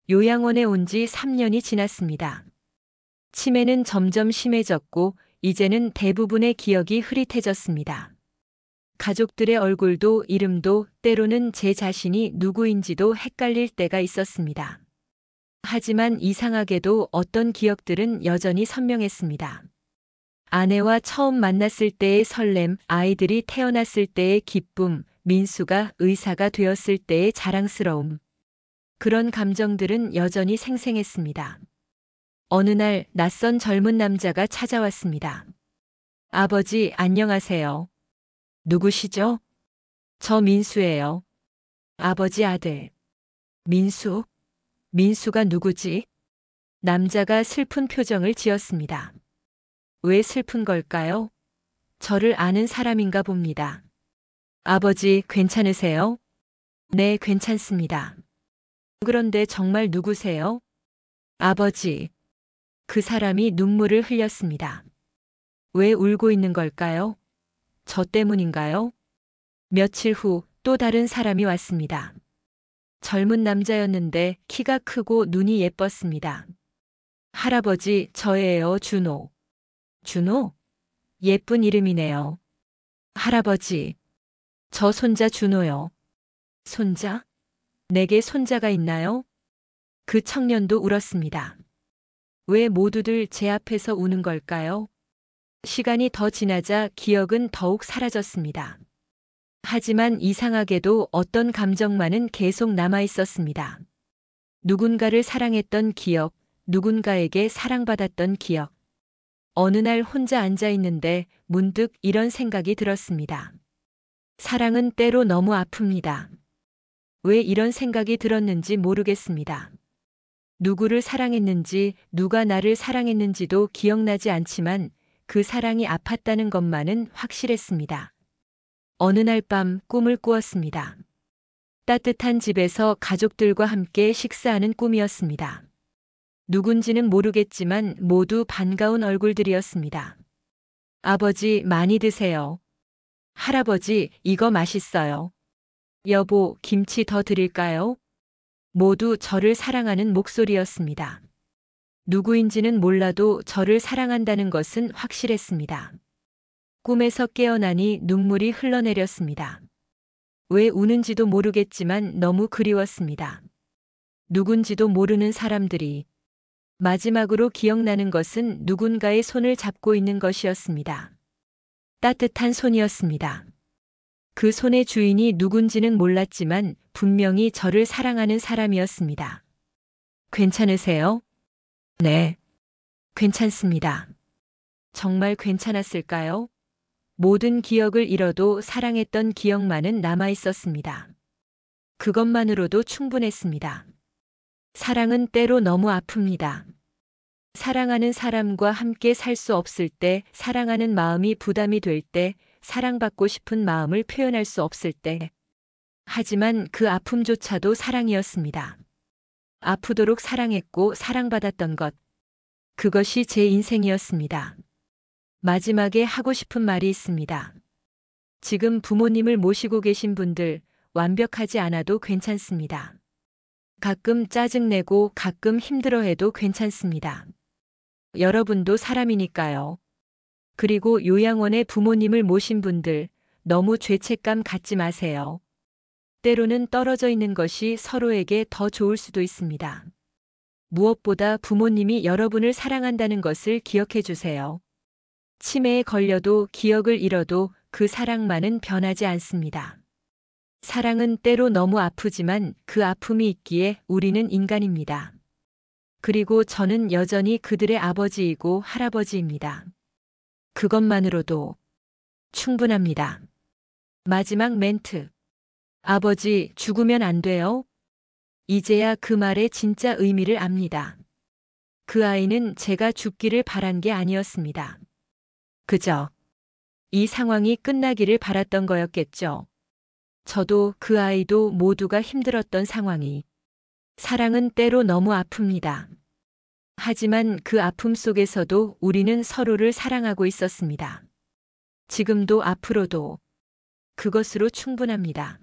요양원에 온 지 3년이 지났습니다. 치매는 점점 심해졌고 이제는 대부분의 기억이 흐릿해졌습니다. 가족들의 얼굴도 이름도 때로는 제 자신이 누구인지도 헷갈릴 때가 있었습니다. 하지만 이상하게도 어떤 기억들은 여전히 선명했습니다. 아내와 처음 만났을 때의 설렘, 아이들이 태어났을 때의 기쁨, 민수가 의사가 되었을 때의 자랑스러움. 그런 감정들은 여전히 생생했습니다. 어느 날 낯선 젊은 남자가 찾아왔습니다. 아버지, 안녕하세요. 누구시죠? 저 민수예요. 아버지 아들. 민수? 민수가 누구지? 남자가 슬픈 표정을 지었습니다. 왜 슬픈 걸까요? 저를 아는 사람인가 봅니다. 아버지, 괜찮으세요? 네, 괜찮습니다. 그런데 정말 누구세요? 아버지. 그 사람이 눈물을 흘렸습니다. 왜 울고 있는 걸까요? 저 때문인가요? 며칠 후 또 다른 사람이 왔습니다. 젊은 남자였는데 키가 크고 눈이 예뻤습니다. 할아버지, 저예요, 준호. 준호? 예쁜 이름이네요. 할아버지, 저 손자 준호요. 손자? 내게 손자가 있나요? 그 청년도 울었습니다. 왜 모두들 제 앞에서 우는 걸까요? 시간이 더 지나자 기억은 더욱 사라졌습니다. 하지만 이상하게도 어떤 감정만은 계속 남아 있었습니다. 누군가를 사랑했던 기억, 누군가에게 사랑받았던 기억. 어느 날 혼자 앉아 있는데 문득 이런 생각이 들었습니다. 사랑은 때로 너무 아픕니다. 왜 이런 생각이 들었는지 모르겠습니다. 누구를 사랑했는지, 누가 나를 사랑했는지도 기억나지 않지만 그 사랑이 아팠다는 것만은 확실했습니다. 어느 날 밤 꿈을 꾸었습니다. 따뜻한 집에서 가족들과 함께 식사하는 꿈이었습니다. 누군지는 모르겠지만 모두 반가운 얼굴들이었습니다. 아버지, 많이 드세요. 할아버지, 이거 맛있어요. 여보, 김치 더 드릴까요? 모두 저를 사랑하는 목소리였습니다. 누구인지는 몰라도 저를 사랑한다는 것은 확실했습니다. 꿈에서 깨어나니 눈물이 흘러내렸습니다. 왜 우는지도 모르겠지만 너무 그리웠습니다. 누군지도 모르는 사람들이 마지막으로 기억나는 것은 누군가의 손을 잡고 있는 것이었습니다. 따뜻한 손이었습니다. 그 손의 주인이 누군지는 몰랐지만 분명히 저를 사랑하는 사람이었습니다. 괜찮으세요? 네. 괜찮습니다. 정말 괜찮았을까요? 모든 기억을 잃어도 사랑했던 기억만은 남아 있었습니다. 그것만으로도 충분했습니다. 사랑은 때로 너무 아픕니다. 사랑하는 사람과 함께 살 수 없을 때, 사랑하는 마음이 부담이 될 때, 사랑받고 싶은 마음을 표현할 수 없을 때. 하지만 그 아픔조차도 사랑이었습니다. 아프도록 사랑했고 사랑받았던 것. 그것이 제 인생이었습니다. 마지막에 하고 싶은 말이 있습니다. 지금 부모님을 모시고 계신 분들, 완벽하지 않아도 괜찮습니다. 가끔 짜증내고 가끔 힘들어해도 괜찮습니다. 여러분도 사람이니까요. 그리고 요양원에 부모님을 모신 분들, 너무 죄책감 갖지 마세요. 때로는 떨어져 있는 것이 서로에게 더 좋을 수도 있습니다. 무엇보다 부모님이 여러분을 사랑한다는 것을 기억해 주세요. 치매에 걸려도 기억을 잃어도 그 사랑만은 변하지 않습니다. 사랑은 때로 너무 아프지만 그 아픔이 있기에 우리는 인간입니다. 그리고 저는 여전히 그들의 아버지이고 할아버지입니다. 그것만으로도 충분합니다. 마지막 멘트. 아버지, 죽으면 안 돼요? 이제야 그 말의 진짜 의미를 압니다. 그 아이는 제가 죽기를 바란 게 아니었습니다. 그저 이 상황이 끝나기를 바랐던 거였겠죠. 저도 그 아이도 모두가 힘들었던 상황이. 사랑은 때로 너무 아픕니다. 하지만 그 아픔 속에서도 우리는 서로를 사랑하고 있었습니다. 지금도 앞으로도 그것으로 충분합니다.